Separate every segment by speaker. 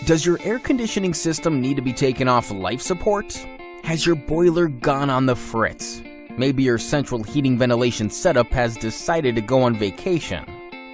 Speaker 1: Does your air conditioning system need to be taken off life support? Has your boiler gone on the fritz? Maybe your central heating ventilation setup has decided to go on vacation.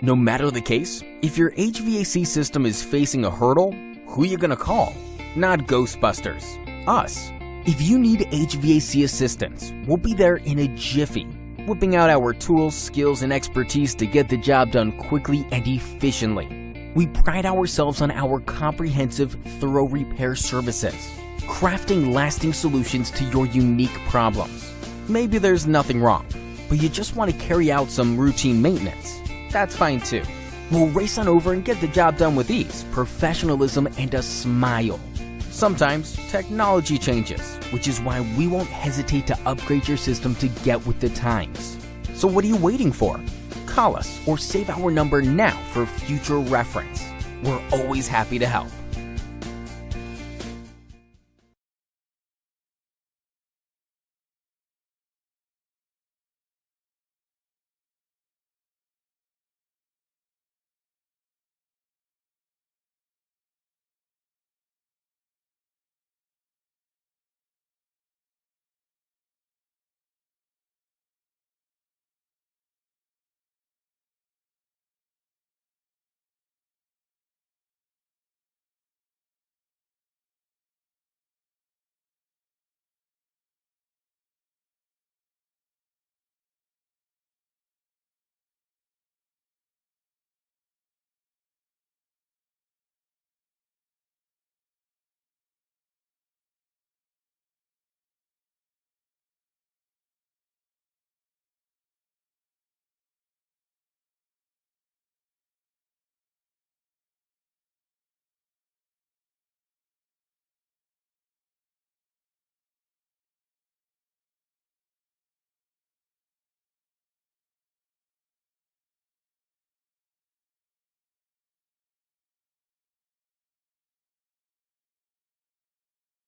Speaker 1: No matter the case, if your HVAC system is facing a hurdle, who you gonna call? Not Ghostbusters, us. If you need HVAC assistance, we'll be there in a jiffy, whipping out our tools, skills, and expertise to get the job done quickly and efficiently. We pride ourselves on our comprehensive, thorough repair services, crafting lasting solutions to your unique problems. Maybe there's nothing wrong, but you just want to carry out some routine maintenance. That's fine too. We'll race on over and get the job done with ease, professionalism, and a smile. Sometimes technology changes, which is why we won't hesitate to upgrade your system to get with the times. So what are you waiting for? Call us or save our number now for future reference. We're always happy to help.